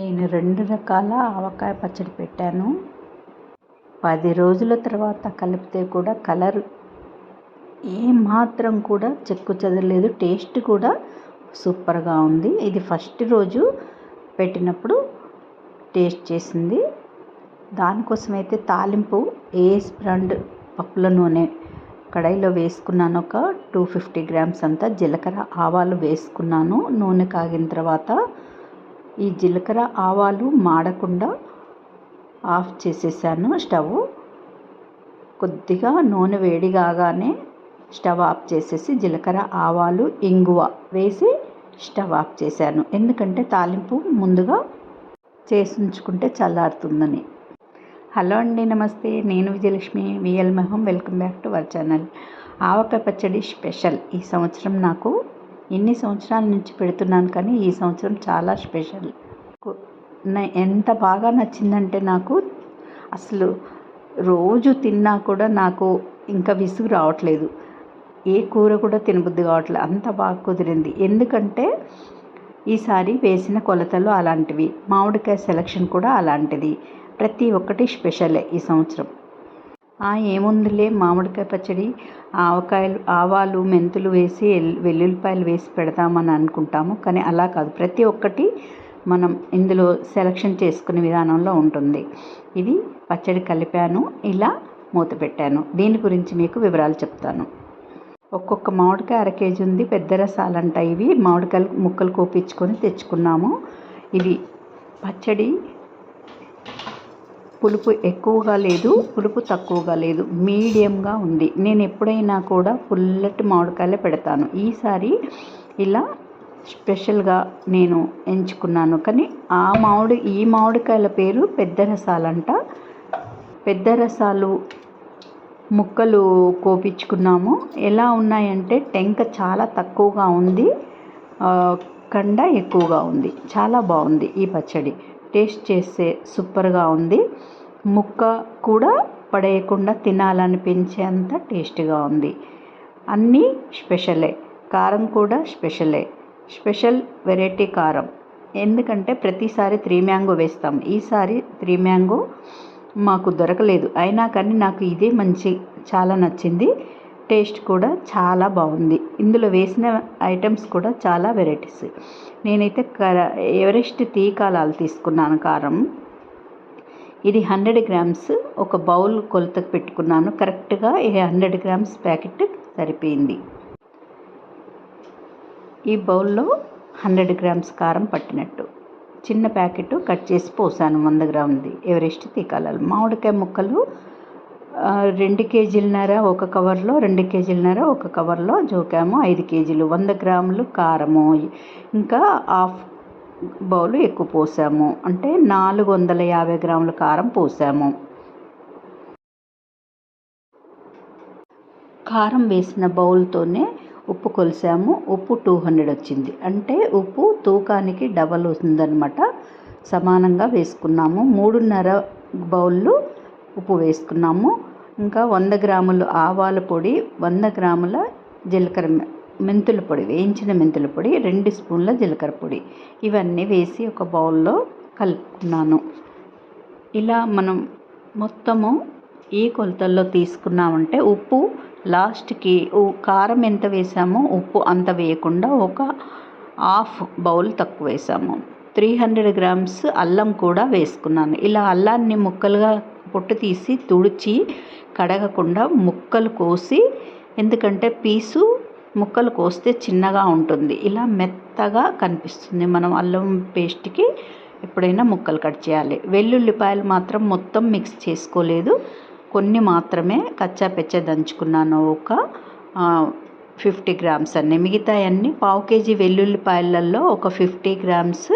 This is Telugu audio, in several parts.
నేను 2 రకాల ఆవకాయ పచ్చడి పెట్టాను. 10 రోజుల తర్వాత కలిపితే కూడా కలర్ ఏమాత్రం కూడా చెక్కు చెదరలేదు. టేస్ట్ కూడా సూపర్గా ఉంది. ఇది ఫస్ట్ రోజు పెట్టినప్పుడు టేస్ట్ చేసింది. దానికోసమైతే తాలింపు ఏఎస్ బ్రాండ్ పప్పుల నూనె కడాయిలో వేసుకున్నాను. ఒక 250 గ్రామ్స్ అంతా జీలకర్ర ఆవాలు వేసుకున్నాను. నూనె కాగిన తర్వాత ఈ జీలకర్ర ఆవాలు మాడకుండా ఆఫ్ చేసేసాను స్టవ్. కొద్దిగా నూనె వేడి కాగానే స్టవ్ ఆఫ్ చేసేసి జీలకర్ర ఆవాలు ఇంగువ వేసి స్టవ్ ఆఫ్ చేశాను. ఎందుకంటే తాలింపు ముందుగా చేసి ఉంచుకుంటే చల్లారుతుందని. హలో అండి, నమస్తే. నేను విజయలక్ష్మి, విఎల్ మహం. Welcome back to our channel. Avakaya పచ్చడి స్పెషల్ ఈ సంవత్సరం. నాకు ఎన్ని సంవత్సరాల నుంచి పెడుతున్నాను కానీ ఈ సంవత్సరం చాలా స్పెషల్. ఎంత బాగా నచ్చిందంటే నాకు అసలు రోజు తిన్నా కూడా నాకు ఇంకా విసుగు రావట్లేదు. ఏ కూర కూడా తినబుద్ధి కావట్లేదు, అంత బాగా కుదిరింది. ఎందుకంటే ఈసారి వేసిన కొలతలు అలాంటివి, మామిడికాయ సెలక్షన్ కూడా అలాంటిది. ప్రతి ఒక్కటి స్పెషలే ఈ సంవత్సరం. ఏముందిలే, మామిడికాయ పచ్చడి ఆవకాయలు, ఆవాలు, మెంతులు వేసి వెల్లుల్లిపాయలు వేసి పెడతామని అనుకుంటాము. కానీ అలా కాదు, ప్రతి ఒక్కటి మనం ఇందులో సెలక్షన్ చేసుకునే విధానంలో ఉంటుంది. ఇది పచ్చడి కలిపాను, ఇలా మూత పెట్టాను. దీని గురించి మీకు వివరాలు చెప్తాను. ఒక్కొక్క మామిడికాయ 1/2 కేజీ ఉంది. పెద్ద రసాలంట ఇవి. మామిడికాయలు ముక్కలు కోపించుకొని తెచ్చుకున్నాము. ఇది పచ్చడి పులుపు ఎక్కువగా లేదు, పులుపు తక్కువగా లేదు, మీడియంగా ఉంది. నేను ఎప్పుడైనా కూడా పుల్లటి మామిడికాయలే పెడతాను. ఈసారి ఇలా స్పెషల్గా నేను ఎంచుకున్నాను. కానీ ఈ మామిడికాయల పేరు పెద్ద రసాలంట. పెద్ద రసాలు ముక్కలు కోపించుకున్నాము. ఎలా ఉన్నాయంటే టెంక చాలా తక్కువగా ఉంది, కండ ఎక్కువగా ఉంది. చాలా బాగుంది ఈ పచ్చడి. టేస్ట్ చేస్తే సూపర్గా ఉంది. ముక్క కూడా పడేయకుండా తినాలనిపించేంత టేస్ట్గా ఉంది. అన్నీ స్పెషలే. కారం కూడా స్పెషలే. స్పెషల్ వెరైటీ కారం. ఎందుకంటే ప్రతిసారి 3 మ్యాంగో వేస్తాం. ఈసారి 3 మ్యాంగో మాకు దొరకలేదు. అయినా కానీ నాకు ఇదే చాలా నచ్చింది. టేస్ట్ కూడా చాలా బాగుంది. ఇందులో వేసిన ఐటమ్స్ కూడా చాలా వెరైటీస్. నేనైతే ఎవరెస్ట్ తీకాలాలు తీసుకున్నాను కారం. ఇది 100 గ్రామ్స్ ఒక బౌల్ కొలతకు పెట్టుకున్నాను. కరెక్ట్గా 100 గ్రామ్స్ ప్యాకెట్ సరిపోయింది. ఈ బౌల్లో 100 గ్రామ్స్ కారం పట్టినట్టు చిన్న ప్యాకెట్ కట్ చేసి పోసాను. 100 గ్రాములది ఎవరెస్ట్ తీకాలాలు. మామిడికాయ ముక్కలు 2 కేజీలన్నర ఒక కవర్లో, 2 కేజీలన్నర ఒక కవర్లో జోకాము. 5 కేజీలు 100 గ్రాములు కారము, ఇంకా హాఫ్ బౌలు ఎక్కువ పోసాము. అంటే 450 గ్రాముల కారం పోసాము. కారం వేసిన బౌల్తోనే ఉప్పు కొలిసాము. ఉప్పు 200 వచ్చింది. అంటే ఉప్పు తూకానికి డబల్ ఉందన్నమాట. సమానంగా వేసుకున్నాము. 3.5 బౌళ్ళు ఉప్పు వేసుకున్నాము. ఇంకా 100 గ్రాములు ఆవాల పొడి, 100 గ్రాముల జీలకర్ర మెంతుల పొడి, వేయించిన మెంతుల పొడి, 2 స్పూన్ల జీలకర్ర పొడి, ఇవన్నీ వేసి ఒక బౌల్లో కలుపుకున్నాను. ఇలా మనం మొత్తము ఈ కొలతల్లో తీసుకున్నామంటే ఉప్పు లాస్ట్కి కారం ఎంత వేసామో ఉప్పు అంత వేయకుండా ఒక హాఫ్ బౌల్ తక్కువ వేసాము. 300 గ్రామ్స్ అల్లం కూడా వేసుకున్నాను. ఇలా అల్లాన్ని ముక్కలుగా పొట్టు తీసి తుడిచి కడగకుండా ముక్కలు కోసి, ఎందుకంటే పీసు ముక్కలు కోస్తే చిన్నగా ఉంటుంది, ఇలా మెత్తగా కనిపిస్తుంది. మనం అల్లం పేస్ట్కి ఎప్పుడైనా ముక్కలు కట్ చేయాలి. వెల్లుల్లిపాయలు మాత్రం మొత్తం మిక్స్ చేసుకోలేదు, కొన్ని మాత్రమే కచ్చా పెచ్చ దంచుకున్నాను. ఒక 50 గ్రామ్స్ అన్నీ. మిగతా అన్నీ 1/2 కేజీ వెల్లుల్లిపాయలలో ఒక 50 గ్రామ్స్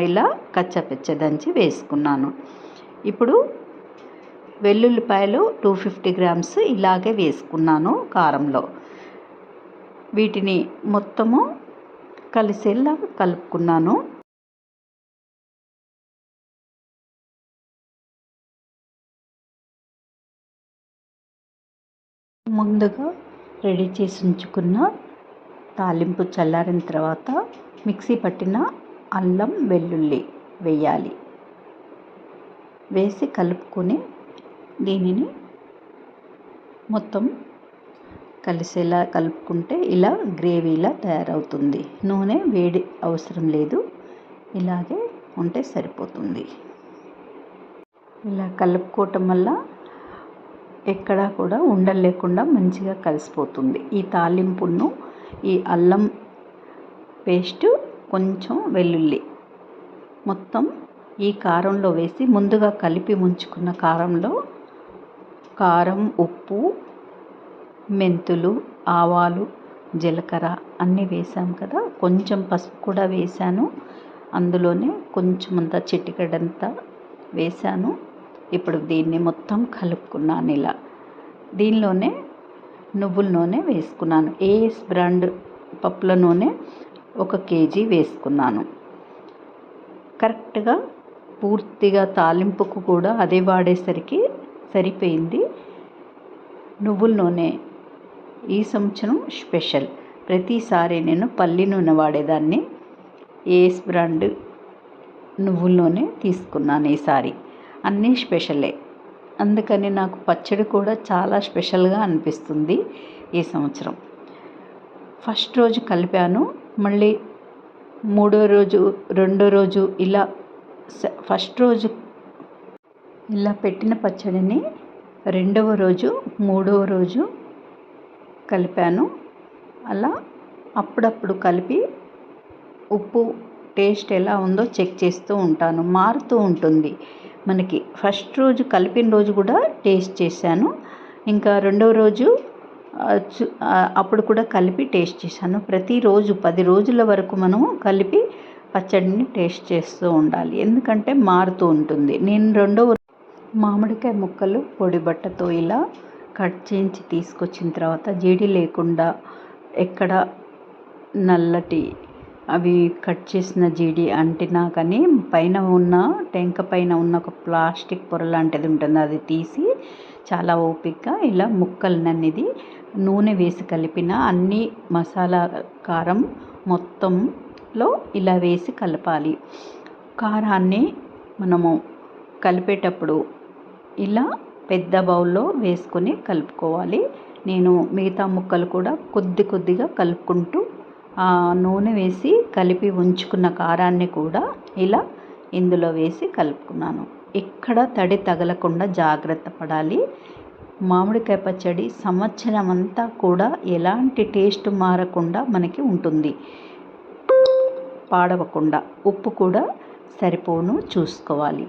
ఇలా కచ్చా పెచ్చ దంచి వేసుకున్నాను. ఇప్పుడు వెల్లుల్లిపాయలు 250 గ్రామ్స్ ఇలాగే వేసుకున్నాను కారంలో. వీటిని మొత్తము కలిసేలా కలుపుకున్నాను. ముందుగా రెడీ చేసి ఉంచుకున్న తాలింపు చల్లారిన తర్వాత మిక్సీ పట్టిన అల్లం, వెల్లుల్లి వేయాలి. వేసి కలుపుకొని దీనిని మొత్తం కలిసేలా కలుపుకుంటే ఇలా గ్రేవీలా తయారవుతుంది. నూనె వేడి అవసరం లేదు, ఇలాగే ఉంటే సరిపోతుంది. ఇలా కలుపుకోవటం వల్ల ఎక్కడా కూడా ఉండలు లేకుండా మంచిగా కలిసిపోతుంది. ఈ తాలింపును ఈ అల్లం పేస్టు, కొంచెం వెల్లుల్లి మొత్తం ఈ కారంలో వేసి ముందుగా కలిపి ఉంచుకున్న కారంలో కారం, ఉప్పు, మెంతులు, ఆవాలు, జీలకర్ర అన్నీ వేసాం కదా, కొంచెం పసుపు కూడా వేసాను. అందులోనే కొంచెం అంతా చిటికెడంతా వేసాను. ఇప్పుడు దీన్ని మొత్తం కలుపుకున్నాను. ఇలా దీనిలోనే నువ్వుల నూనె వేసుకున్నాను. ఏఎస్ బ్రాండ్ పప్పుల నూనె 1 కేజీ వేసుకున్నాను. కరెక్ట్గా పూర్తిగా తాలింపుకు కూడా అదే వాడేసరికి సరిపోయింది. నువ్వుల నూనె ఈ సంవత్సరం స్పెషల్. ప్రతిసారి నేను పల్లి నూనె వాడేదాన్ని, ఏఎస్ బ్రాండ్ నువ్వుల నూనె తీసుకున్నాను ఈసారి. అన్నీ స్పెషలే, అందుకని నాకు పచ్చడి కూడా చాలా స్పెషల్గా అనిపిస్తుంది ఈ సంవత్సరం. ఫస్ట్ రోజు కలిపాను, మళ్ళీ మూడో రోజు, రెండో రోజు ఇలా ఫస్ట్ రోజు ఇలా పెట్టిన పచ్చడిని రెండవ రోజు, మూడవ రోజు కలిపాను. అలా అప్పుడప్పుడు కలిపి ఉప్పు టేస్ట్ ఎలా ఉందో చెక్ చేస్తూ ఉంటాను. మారుతూ ఉంటుంది మనకి. ఫస్ట్ రోజు కలిపిన రోజు కూడా టేస్ట్ చేశాను, ఇంకా రెండవ రోజు అప్పుడు కూడా కలిపి టేస్ట్ చేశాను. ప్రతిరోజు 10 రోజుల వరకు మనము కలిపి పచ్చడిని టేస్ట్ చేస్తూ ఉండాలి, ఎందుకంటే మారుతూ ఉంటుంది. నేను రెండవ మామిడికాయ ముక్కలు పొడి బట్టతో ఇలా కట్ చేయించి తీసుకొచ్చిన తర్వాత జీడి లేకుండా ఎక్కడ నల్లటి అవి కట్ చేసిన జీడి అంటినా కానీ పైన ఉన్న టెంక పైన ఉన్న ఒక ప్లాస్టిక్ పొర లాంటిది ఉంటుంది, అది తీసి చాలా ఓపికగా ఇలా ముక్కలననేది నూనె వేసి కలిపిన అన్ని మసాలా కారం మొత్తంలో ఇలా వేసి కలపాలి. కారాన్ని మనము కలిపేటప్పుడు ఇలా పెద్ద బౌల్లో వేసుకొని కలుపుకోవాలి. నేను మిగతా ముక్కలు కూడా కొద్దిగా కలుపుకుంటూ ఆ నూనె వేసి కలిపి ఉంచుకున్న కారాన్ని కూడా ఇలా ఇందులో వేసి కలుపుకున్నాను. ఎక్కడ తడి తగలకుండా జాగ్రత్త పడాలి. మామిడికాయ పచ్చడి సంవత్సరం అంతా కూడా ఎలాంటి టేస్ట్ మారకుండా మనకి ఉంటుంది, పాడవకుండా. ఉప్పు కూడా సరిపోను చూసుకోవాలి.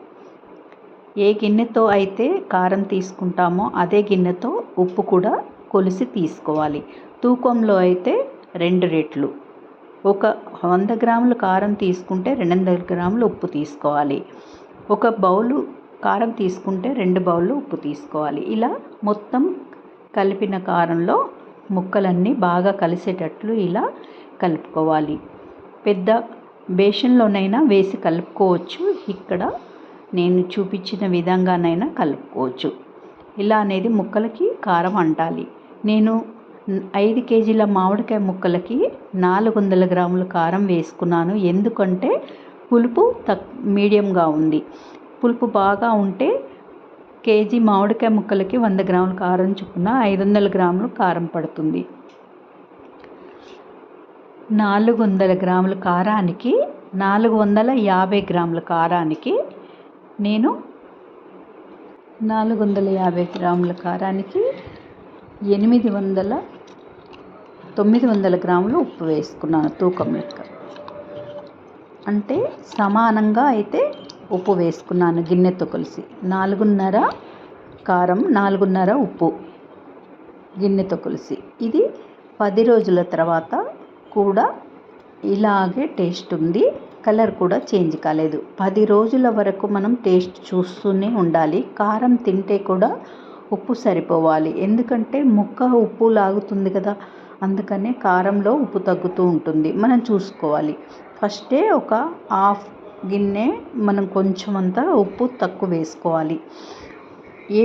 ఏ గిన్నెతో అయితే కారం తీసుకుంటామో అదే గిన్నెతో ఉప్పు కూడా కొలిసి తీసుకోవాలి. తూకంలో అయితే 2 రెట్లు. 100 గ్రాముల కారం తీసుకుంటే 200 గ్రాములు ఉప్పు తీసుకోవాలి. 1 బౌలు కారం తీసుకుంటే 2 బౌళ్ళు ఉప్పు తీసుకోవాలి. ఇలా మొత్తం కలిపిన కారంలో ముక్కలన్నీ బాగా కలిసేటట్లు ఇలా కలుపుకోవాలి. పెద్ద బేషన్లోనైనా వేసి కలుపుకోవచ్చు, ఇక్కడ నేను చూపించిన విధంగానైనా కలుపుకోవచ్చు. ఇలా అనేది ముక్కలకి కారం అంటాలి. నేను 5 కేజీల మామిడికాయ ముక్కలకి 400 గ్రాముల కారం వేసుకున్నాను, ఎందుకంటే పులుపు మీడియంగా ఉంది. పులుపు బాగా ఉంటే కేజీ మామిడికాయ ముక్కలకి 100 గ్రాముల కారం చొప్పున 500 గ్రాములు కారం పడుతుంది. 400 గ్రాముల కారానికి 450 గ్రాముల కారానికి నేను 450 గ్రాముల కారానికి 900 గ్రాములు ఉప్పు వేసుకున్నాను తూకం లెక్క. అంటే సమానంగా అయితే ఉప్పు వేసుకున్నాను గిన్నెతో కలిసి. 4.5 కారం, 4.5 ఉప్పు గిన్నెతో కలిసి. ఇది 10 రోజుల తర్వాత కూడా ఇలాగే టేస్ట్ ఉంది, కలర్ కూడా చేంజ్ కాలేదు. 10 రోజుల వరకు మనం టేస్ట్ చూస్తూనే ఉండాలి. కారం తింటే కూడా ఉప్పు సరిపోవాలి, ఎందుకంటే ముక్క ఉప్పు లాగుతుంది కదా, అందుకనే కారంలో ఉప్పు తగ్గుతూ ఉంటుంది, మనం చూసుకోవాలి. ఫస్టే ఒక హాఫ్ గిన్నె మనం కొంచెం అంతా ఉప్పు తక్కువ వేసుకోవాలి. ఏ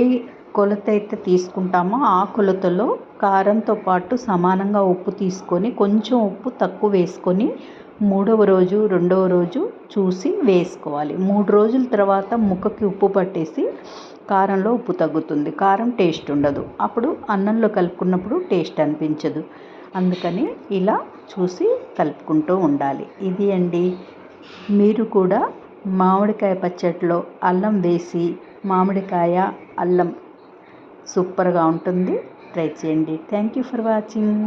కొలత అయితే తీసుకుంటామో ఆ కొలతలో కారంతో పాటు సమానంగా ఉప్పు తీసుకొని కొంచెం ఉప్పు తక్కువ వేసుకొని మూడవ రోజు రెండవ రోజు చూసి వేసుకోవాలి. 3 రోజుల తర్వాత ముక్కకి ఉప్పు పట్టేసి కారంలో ఉప్పు తగ్గుతుంది, కారం టేస్ట్ ఉండదు, అప్పుడు అన్నంలో కలుపుకున్నప్పుడు టేస్ట్ అనిపించదు. అందుకని ఇలా చూసి కలుపుకుంటూ ఉండాలి. ఇది అండి. మీరు కూడా మామిడికాయ పచ్చడిలో అల్లం వేసి మామిడికాయ అల్లం సూపర్గా ఉంటుంది. ట్రై చేయండి. Thank you for watching.